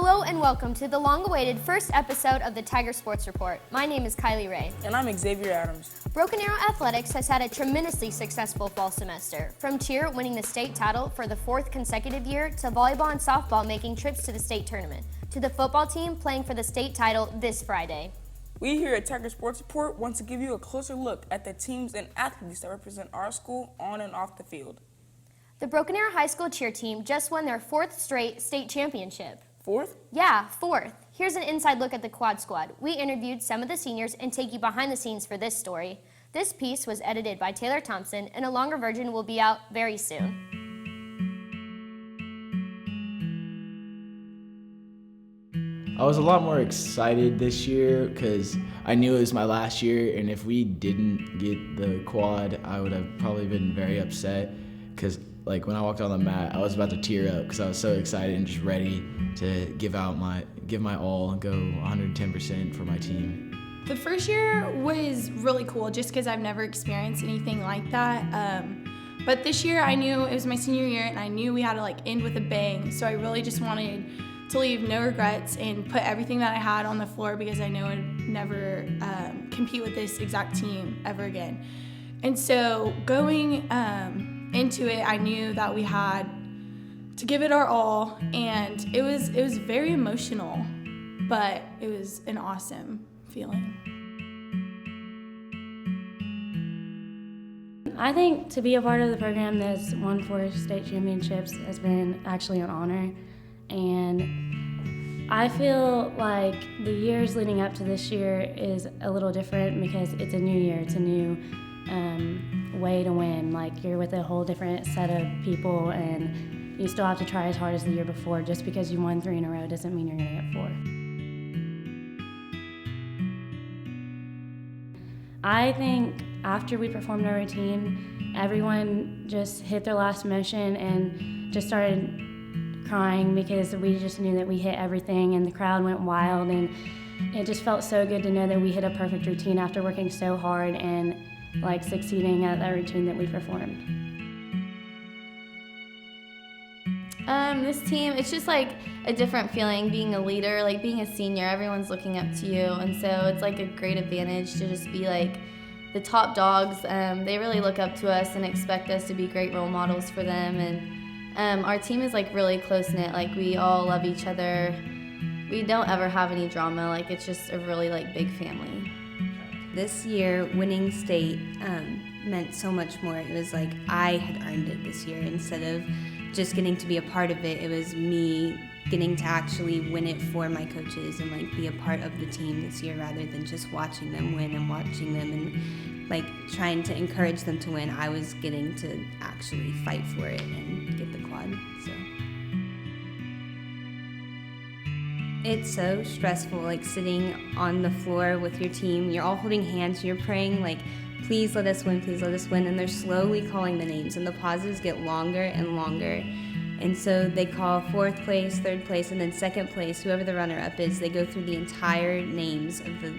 Hello and welcome to the long-awaited first episode of the Tiger Sports Report. My name is Kylie Ray. And I'm Xavier Adams. Broken Arrow Athletics has had a tremendously successful fall semester, from cheer winning the state title for the 4th consecutive year to volleyball and softball making trips to the state tournament, to the football team playing for the state title this Friday. We here at Tiger Sports Report want to give you a closer look at the teams and athletes that represent our school on and off the field. The Broken Arrow High School cheer team just won their 4th straight state championship. 4th? Yeah, 4th. Here's an inside look at the quad squad. We interviewed some of the seniors and take you behind the scenes for this story. This piece was edited by Taylor Thompson, and a longer version will be out very soon. I was a lot more excited this year because I knew it was my last year, and if we didn't get the quad, I would have probably been very upset because when I walked on the mat, I was about to tear up because I was so excited and just ready to give my all and go 110% for my team. The first year was really cool just because I've never experienced anything like that. But this year I knew it was my senior year and I knew we had to end with a bang. So I really just wanted to leave no regrets and put everything that I had on the floor because I know I'd never compete with this exact team ever again. And so going into it, I knew that we had to give it our all, and it was very emotional, but it was an awesome feeling. I think to be a part of the program that's won 4 state championships has been actually an honor, and I feel like the years leading up to this year is a little different because it's a new year, it's a new way to win. You're with a whole different set of people and you still have to try as hard as the year before. Just because you won 3 in a row doesn't mean you're going to get 4. I think after we performed our routine, everyone just hit their last motion and just started crying because we just knew that we hit everything and the crowd went wild, and it just felt so good to know that we hit a perfect routine after working so hard and succeeding at that routine that we performed. This team, it's just a different feeling being a leader, being a senior, everyone's looking up to you, and so it's a great advantage to just be the top dogs. They really look up to us and expect us to be great role models for them, and our team is really close-knit, we all love each other. We don't ever have any drama, it's just a really big family. This year, winning state meant so much more. It was I had earned it this year. Instead of just getting to be a part of it, it was me getting to actually win it for my coaches and be a part of the team this year rather than just watching them win and watching them and trying to encourage them to win. I was getting to actually fight for it and get the quad. So it's so stressful, sitting on the floor with your team. You're all holding hands, you're praying, please let us win, please let us win. And they're slowly calling the names, and the pauses get longer and longer. And so they call 4th place, 3rd place, and then 2nd place, whoever the runner-up is. They go through the entire names of the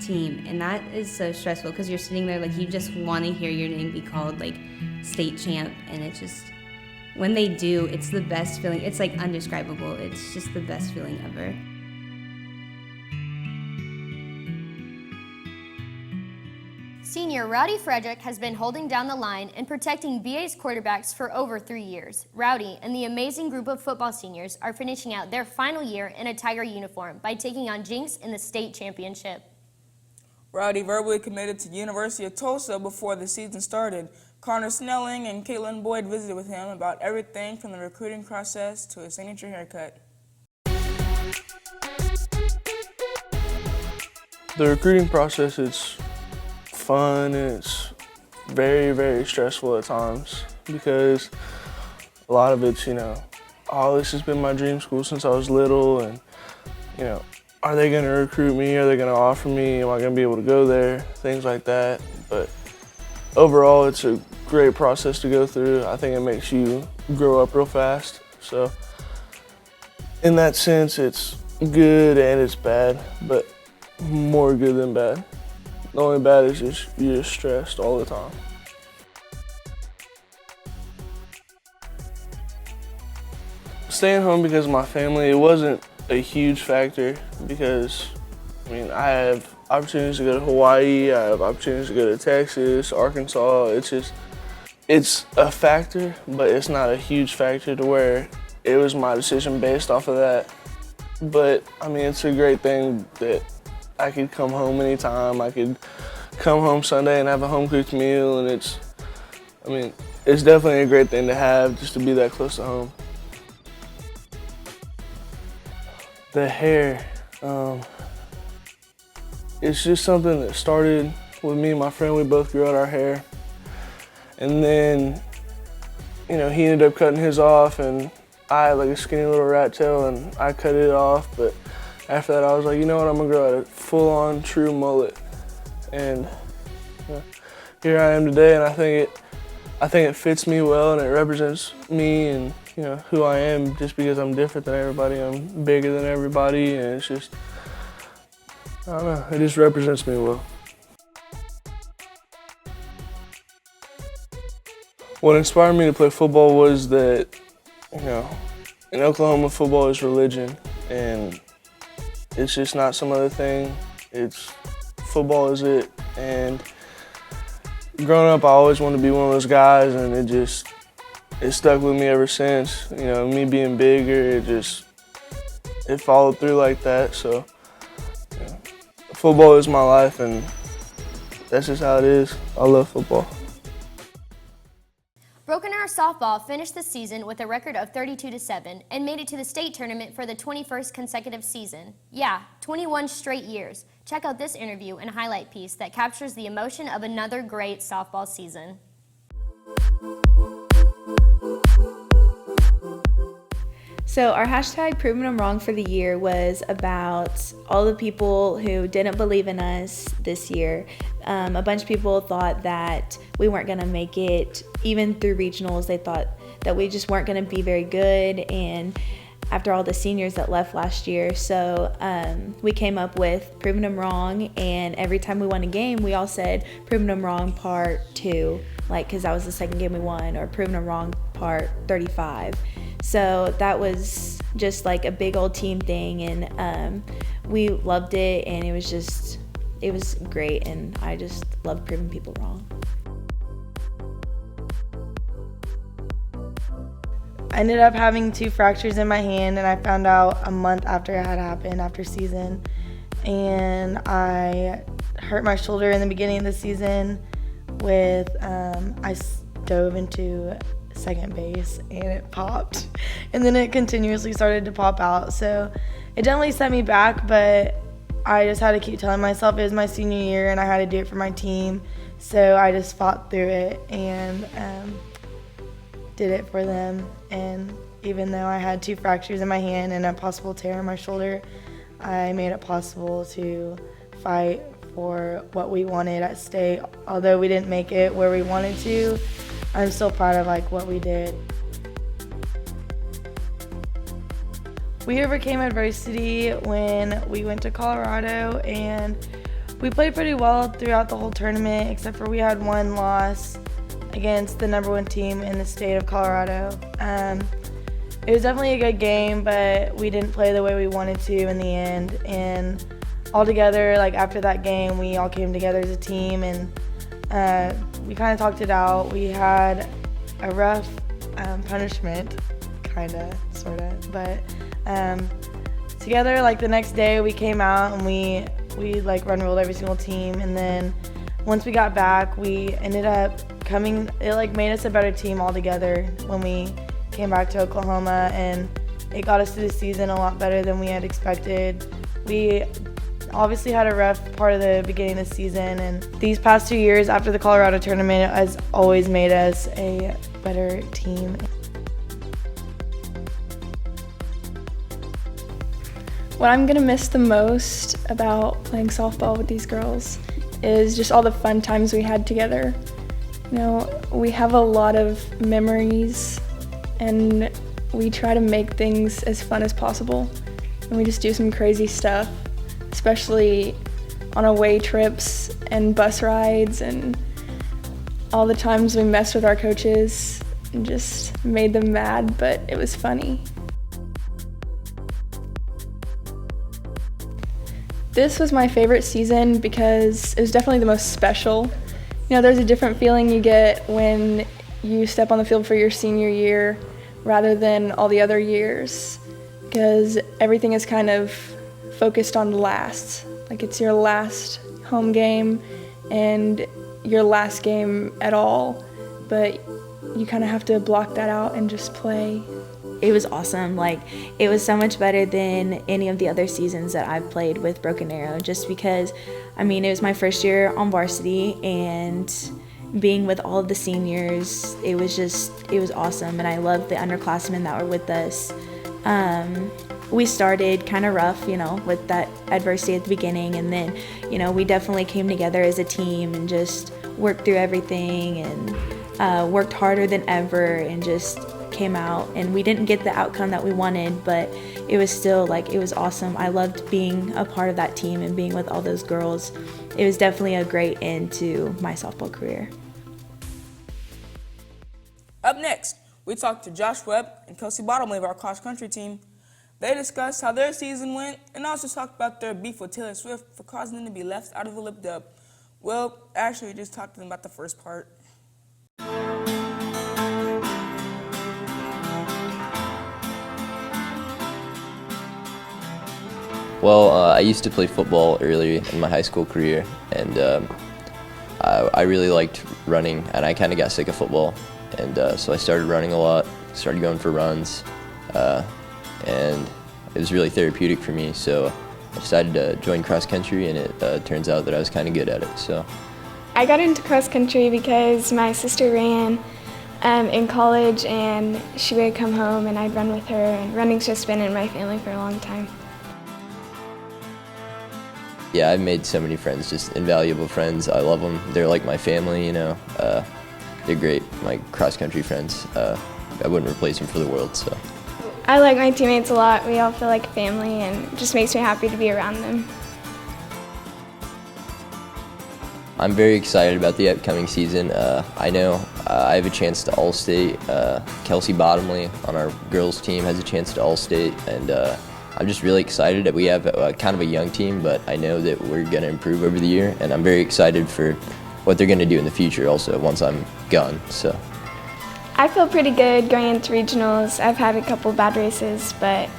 team. And that is so stressful because you're sitting there you just want to hear your name be called, state champ. And it just, when they do, it's the best feeling. It's undescribable. It's just the best feeling ever. Senior Rowdy Frederick has been holding down the line and protecting VA's quarterbacks for over 3 years. Rowdy and the amazing group of football seniors are finishing out their final year in a Tiger uniform by taking on Jinx in the state championship. Rowdy verbally committed to University of Tulsa before the season started. Connor Snelling and Caitlin Boyd visited with him about everything from the recruiting process to his signature haircut. The recruiting process is fun, and it's very, very stressful at times because a lot of it's, this has been my dream school since I was little, and, are they going to recruit me? Are they going to offer me? Am I going to be able to go there? Things like that. But overall, it's a great process to go through. I think it makes you grow up real fast. So in that sense, it's good and it's bad, but more good than bad. The only bad is you're just stressed all the time. Staying home because of my family, it wasn't a huge factor because, I mean, I have opportunities to go to Hawaii, I have opportunities to go to Texas, Arkansas. It's a factor, but it's not a huge factor to where it was my decision based off of that. But, I mean, it's a great thing that I could come home anytime. I could come home Sunday and have a home-cooked meal, and it's definitely a great thing to have, just to be that close to home. The hair, it's just something that started with me and my friend. We both grew out our hair. And then, he ended up cutting his off, and I had like a skinny little rat tail, and I cut it off. But after that, I was like, you know what, I'm gonna grow out a full-on true mullet. And here I am today, and I think it fits me well, and it represents me and who I am, just because I'm different than everybody. I'm bigger than everybody, and it's just, I don't know, it just represents me well. What inspired me to play football was that, in Oklahoma, football is religion, and it's just not some other thing. Football is it. And growing up, I always wanted to be one of those guys, and it stuck with me ever since. Me being bigger, it followed through like that. So football is my life, and that's just how it is. I love football. Broken Arrow softball finished the season with a record of 32-7 and made it to the state tournament for the 21st consecutive season. Yeah, 21 straight years. Check out this interview and highlight piece that captures the emotion of another great softball season. So our hashtag Proving Them Wrong for the year was about all the people who didn't believe in us this year. A bunch of people thought that we weren't going to make it. Even through regionals, they thought that we just weren't going to be very good, and after all the seniors that left last year. So we came up with Proving Them Wrong, and every time we won a game, we all said Proving Them Wrong Part 2, because that was the second game we won, or Proving Them Wrong Part 35. So that was just like a big old team thing, and we loved it, and it was great, and I just love proving people wrong. I ended up having 2 fractures in my hand, and I found out a month after it had happened, after season. And I hurt my shoulder in the beginning of the season with, I dove into second base and it popped. And then it continuously started to pop out. So it definitely set me back, but I just had to keep telling myself it was my senior year and I had to do it for my team. So I just fought through it and did it for them. And even though I had 2 fractures in my hand and a possible tear in my shoulder, I made it possible to fight for what we wanted at state. Although we didn't make it where we wanted to, I'm still proud of what we did. We overcame adversity when we went to Colorado, and we played pretty well throughout the whole tournament, except for we had 1 loss against the #1 team in the state of Colorado. It was definitely a good game, but we didn't play the way we wanted to in the end. And all together, after that game, we all came together as a team, and we kind of talked it out. We had a rough punishment, kind of, sort of, but together, the next day, we came out and we run ruled every single team. And then once we got back, we ended up it made us a better team all together when we came back to Oklahoma, and it got us through the season a lot better than we had expected. We obviously had a rough part of the beginning of the season, and these past 2 years after the Colorado tournament has always made us a better team. What I'm gonna miss the most about playing softball with these girls is just all the fun times we had together. We have a lot of memories, and we try to make things as fun as possible, and we just do some crazy stuff, especially on away trips and bus rides, and all the times we messed with our coaches and just made them mad, but it was funny. This was my favorite season because it was definitely the most special. You know, there's a different feeling you get when you step on the field for your senior year rather than all the other years, because everything is kind of focused on last. Like, it's your last home game and your last game at all, but you kind of have to block that out and just play. It was awesome. Like, it was so much better than any of the other seasons that I've played with Broken Arrow, just because, I mean, it was my first year on varsity, and being with all of the seniors, it was awesome, and I loved the underclassmen that were with us. We started kind of rough, you know, with that adversity at the beginning, and then, you know, we definitely came together as a team and just worked through everything and worked harder than ever and just came out. And we didn't get the outcome that we wanted, but it was still, like, it was awesome. I loved being a part of that team and being with all those girls. It was definitely a great end to my softball career. Up next, we talked to Josh Webb and Kelsey Bottomley of our cross-country team. They discussed how their season went and also talked about their beef with Taylor Swift for causing them to be left out of the lip dub. Well, actually, just talked to them about the first part. Well, I used to play football earlier in my high school career, and I really liked running, and I kind of got sick of football, and so I started running a lot, started going for runs, and it was really therapeutic for me, so I decided to join cross country, and it turns out that I was kind of good at it. So I got into cross country because my sister ran in college, and she would come home and I'd run with her, and running's just been in my family for a long time. Yeah, I've made so many friends, just invaluable friends. I love them. They're like my family, you know. They're great, my cross-country friends. I wouldn't replace them for the world, so. I like my teammates a lot. We all feel like family, and it just makes me happy to be around them. I'm very excited about the upcoming season. I know I have a chance to All-State. Kelsey Bottomley on our girls team has a chance to All-State, and I'm just really excited that we have kind of a young team, but I know that we're going to improve over the year, and I'm very excited for what they're going to do in the future also once I'm gone. So I feel pretty good going into regionals. I've had a couple bad races, but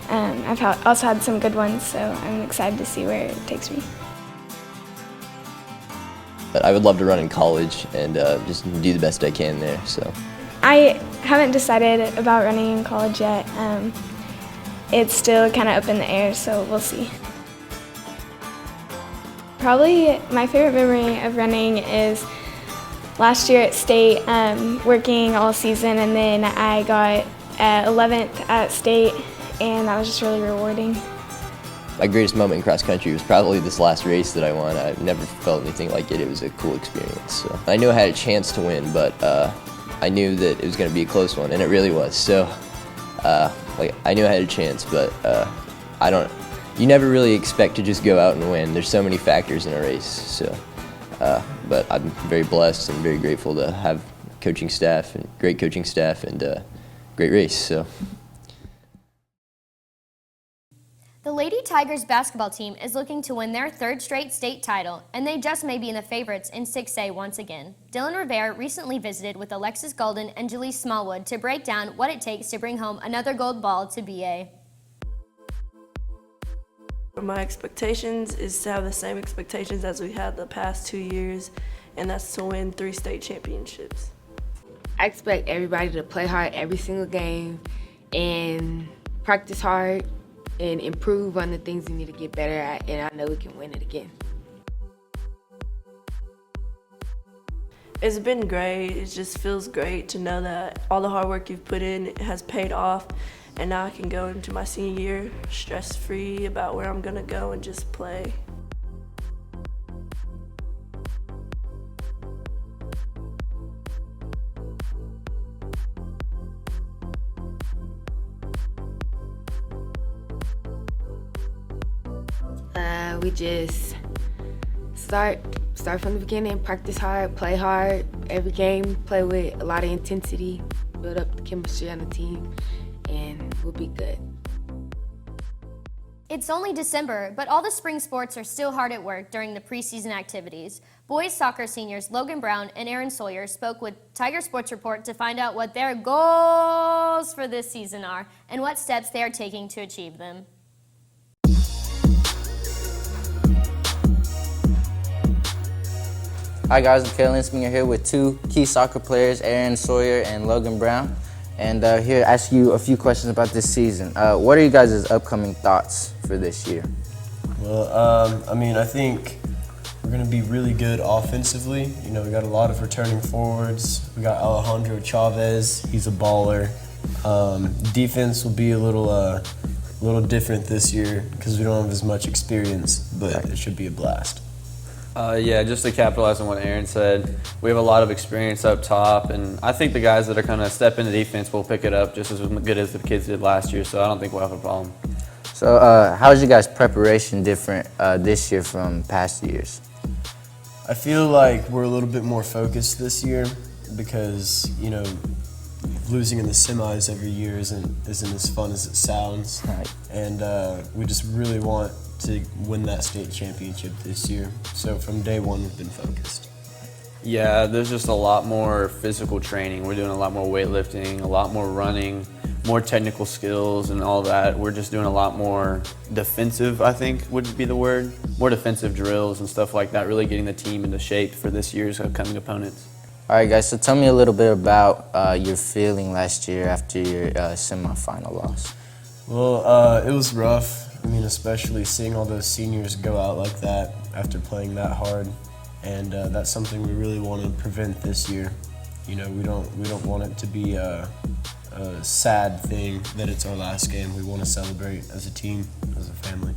I've also had some good ones, so I'm excited to see where it takes me. But I would love to run in college and just do the best I can there. So I haven't decided about running in college yet. It's still kind of up in the air, so we'll see. Probably my favorite memory of running is last year at state, working all season, and then I got 11th at state, and that was just really rewarding. My greatest moment in cross country was probably this last race that I won. I've never felt anything like it. It was a cool experience. So I knew I had a chance to win, but I knew that it was going to be a close one, and it really was. So I knew I had a chance, but you never really expect to just go out and win. There's so many factors in a race. So, but I'm very blessed and very grateful to have coaching staff and great coaching staff and great race. So. The Lady Tigers basketball team is looking to win their third straight state title, and they just may be in the favorites in 6A once again. Dylan Rivera recently visited with Alexis Golden and Jalise Smallwood to break down what it takes to bring home another gold ball to BA. My expectations is to have the same expectations as we had the past 2 years, and that's to win 3 state championships. I expect everybody to play hard every single game and practice hard and improve on the things we need to get better at, and I know we can win it again. It's been great. It just feels great to know that all the hard work you've put in has paid off, and now I can go into my senior year stress-free about where I'm going to go and just play. We just start from the beginning, practice hard, play hard, every game, play with a lot of intensity, build up the chemistry on the team, and we'll be good. It's only December, but all the spring sports are still hard at work during the preseason activities. Boys soccer seniors Logan Brown and Aaron Sawyer spoke with Tiger Sports Report to find out what their goals for this season are and what steps they are taking to achieve them. Hi guys, I'm Kelsey here with two key soccer players, Aaron Sawyer and Logan Brown. And here to ask you a few questions about this season. What are you guys' upcoming thoughts for this year? Well, I think we're going to be really good offensively. You know, we got a lot of returning forwards. We got Alejandro Chavez. He's a baller. Defense will be a little different this year because we don't have as much experience, but it should be a blast. Yeah, just to capitalize on what Aaron said, we have a lot of experience up top, and I think the guys that are going to step into defense will pick it up just as good as the kids did last year, so I don't think we'll have a problem. So how's your guys' preparation different this year from past years? I feel like we're a little bit more focused this year because, you know, losing in the semis every year isn't as fun as it sounds. Right. And we just really want to win that state championship this year. So from day one, we've been focused. Yeah, there's just a lot more physical training. We're doing a lot more weightlifting, a lot more running, more technical skills and all that. We're just doing a lot more defensive, I think would be the word. More defensive drills and stuff like that, really getting the team into shape for this year's upcoming opponents. All right, guys, so tell me a little bit about your feeling last year after your semifinal loss. Well, it was rough. I mean, especially seeing all those seniors go out like that after playing that hard. And that's something we really want to prevent this year. You know, we don't want it to be a sad thing that it's our last game. We want to celebrate as a team, as a family.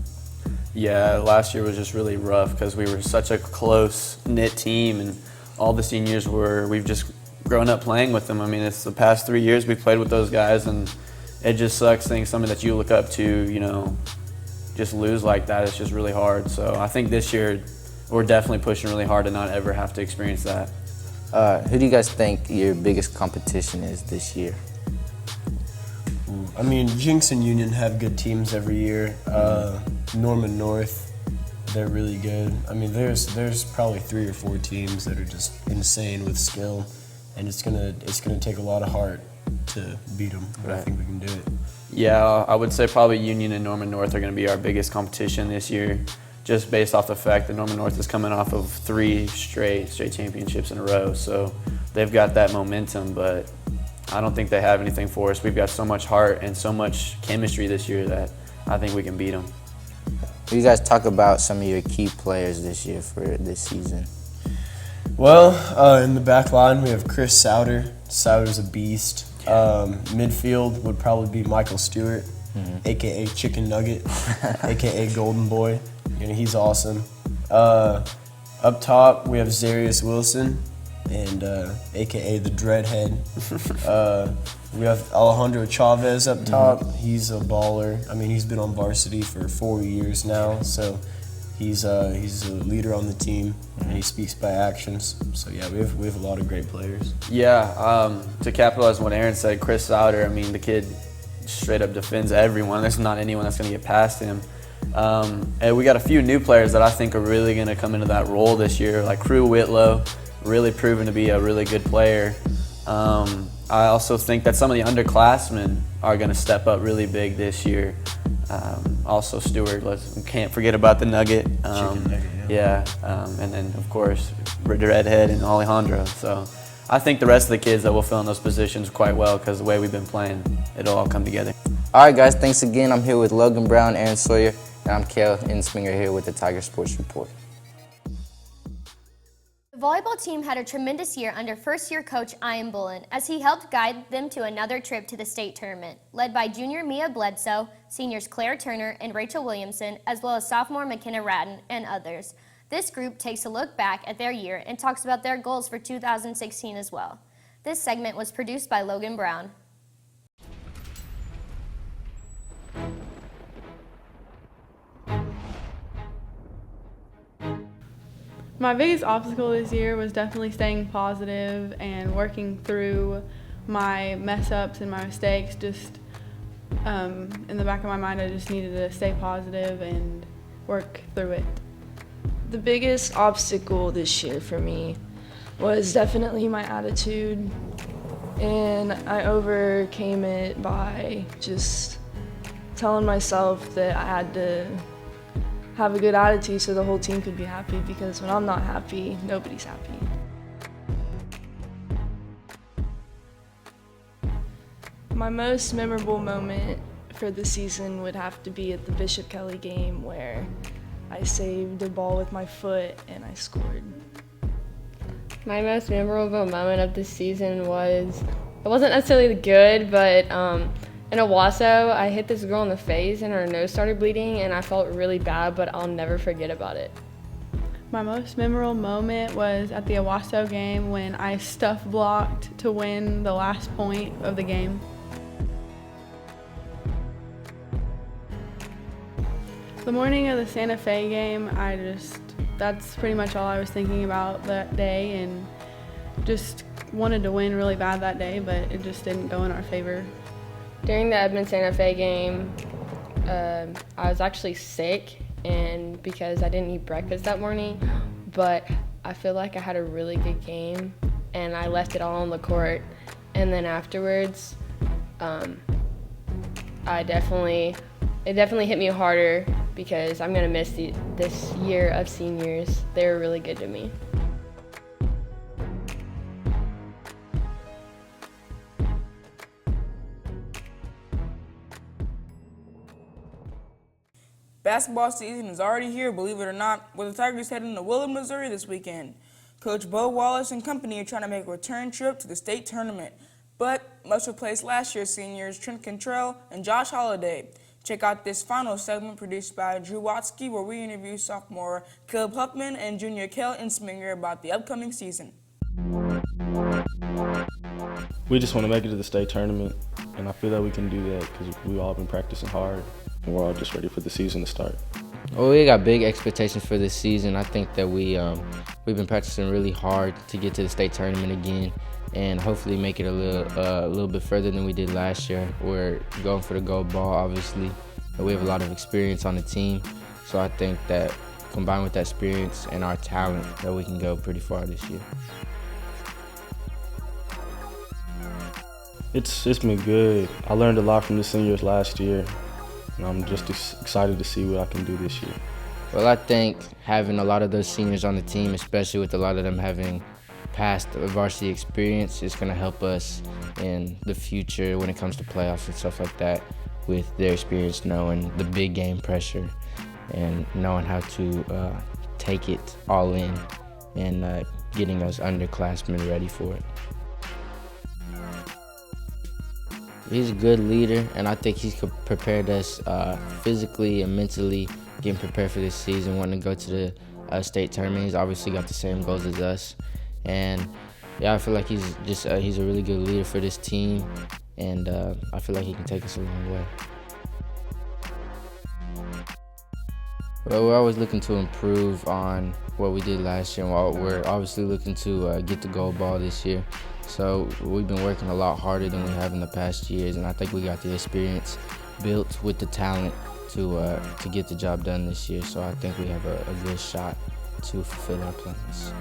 Yeah, last year was just really rough because we were such a close-knit team, and all the seniors we've just grown up playing with them. I mean, it's the past 3 years we've played with those guys, and it just sucks seeing something that you look up to, you know, just lose like that. It's just really hard. So I think this year we're definitely pushing really hard to not ever have to experience that. Who do you guys think your biggest competition is this year? I mean, Jinx and Union have good teams every year. Norman North, they're really good. I mean, there's probably 3 or 4 teams that are just insane with skill, and it's gonna take a lot of heart to beat them, but I think we can do it. Yeah, I would say probably Union and Norman North are going to be our biggest competition this year, just based off the fact that Norman North is coming off of 3 straight championships in a row, so they've got that momentum, but I don't think they have anything for us. We've got so much heart and so much chemistry this year that I think we can beat them. You guys talk about some of your key players this year for this season. Well, in the back line we have Chris Souter. Souter's a beast. Midfield would probably be Michael Stewart, a.k.a. Chicken Nugget, a.k.a. Golden Boy. You know, he's awesome. Up top, we have Zarius Wilson, and a.k.a. the Dreadhead. We have Alejandro Chavez up top. He's a baller. I mean, he's been on varsity for 4 years now, so he's a leader on the team, and he speaks by actions. So yeah, we have a lot of great players. Yeah, to capitalize on what Aaron said, Chris Souter, I mean, the kid straight up defends everyone. There's not anyone that's going to get past him. And we got a few new players that I think are really going to come into that role this year, like Crew Whitlow, really proven to be a really good player. I also think that some of the underclassmen are going to step up really big this year. Also Stewart, can't forget about the Nugget. Chicken Nugget, yeah. And then, of course, Redhead and Alejandro. So I think the rest of the kids that will fill in those positions quite well because the way we've been playing, it'll all come together. All right, guys, thanks again. I'm here with Logan Brown, Aaron Sawyer, and I'm Kel Insminger here with the Tiger Sports Report. The volleyball team had a tremendous year under first-year coach Ian Bullen as he helped guide them to another trip to the state tournament, led by junior Mia Bledsoe, seniors Claire Turner and Rachel Williamson, as well as sophomore McKenna Radden and others. This group takes a look back at their year and talks about their goals for 2016 as well. This segment was produced by Logan Brown. My biggest obstacle this year was definitely staying positive and working through my mess-ups and my mistakes, just in the back of my mind, I just needed to stay positive and work through it. The biggest obstacle this year for me was definitely my attitude, and I overcame it by just telling myself that I had to have a good attitude so the whole team could be happy, because when I'm not happy, nobody's happy. My most memorable moment for the season would have to be at the Bishop Kelly game, where I saved a ball with my foot and I scored. My most memorable moment of this season was, it wasn't necessarily good, but in Owasso, I hit this girl in the face and her nose started bleeding and I felt really bad, but I'll never forget about it. My most memorable moment was at the Owasso game when I stuff blocked to win the last point of the game. The morning of the Santa Fe game, that's pretty much all I was thinking about that day, and just wanted to win really bad that day, but it just didn't go in our favor. During the Edmond Santa Fe game, I was actually sick, and because I didn't eat breakfast that morning, but I feel like I had a really good game, and I left it all on the court. And then afterwards, it definitely hit me harder, because I'm gonna miss this year of seniors. They were really good to me. Basketball season is already here, believe it or not, with the Tigers heading to Willard, Missouri this weekend. Coach Bo Wallace and company are trying to make a return trip to the state tournament, but must replace last year's seniors Trent Cantrell and Josh Holliday. Check out this final segment produced by Drew Watsky, where we interview sophomore Caleb Huckman and junior Kel Insminger about the upcoming season. We just want to make it to the state tournament, and I feel that we can do that because we've all been practicing hard, and we're all just ready for the season to start. Well, we got big expectations for this season. I think that we've been practicing really hard to get to the state tournament again, and hopefully make it a little bit further than we did last year. We're going for the gold ball, obviously, and we have a lot of experience on the team. So I think that combined with that experience and our talent, that we can go pretty far this year. It's been good. I learned a lot from the seniors last year, and I'm just excited to see what I can do this year. Well, I think having a lot of those seniors on the team, especially with a lot of them having past varsity experience, is going to help us in the future when it comes to playoffs and stuff like that, with their experience knowing the big game pressure and knowing how to take it all in and getting us underclassmen ready for it. He's a good leader, and I think he's prepared us physically and mentally, getting prepared for this season, wanting to go to the state tournament. He's obviously got the same goals as us. And yeah, I feel like he's a really good leader for this team, and I feel like he can take us a long way. Well, we're always looking to improve on what we did last year, and we're obviously looking to get the gold ball this year. So we've been working a lot harder than we have in the past years, and I think we got the experience built with the talent to get the job done this year. So I think we have a good shot to fulfill our plans.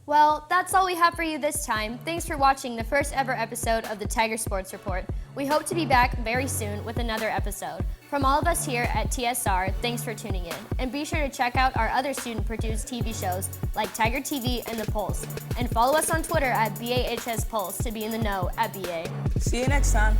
Well, that's all we have for you this time. Thanks for watching the first ever episode of the Tiger Sports Report. We hope to be back very soon with another episode. From all of us here at TSR, thanks for tuning in. And be sure to check out our other student-produced TV shows like Tiger TV and The Pulse. And follow us on Twitter at BAHS Pulse to be in the know at BA. See you next time.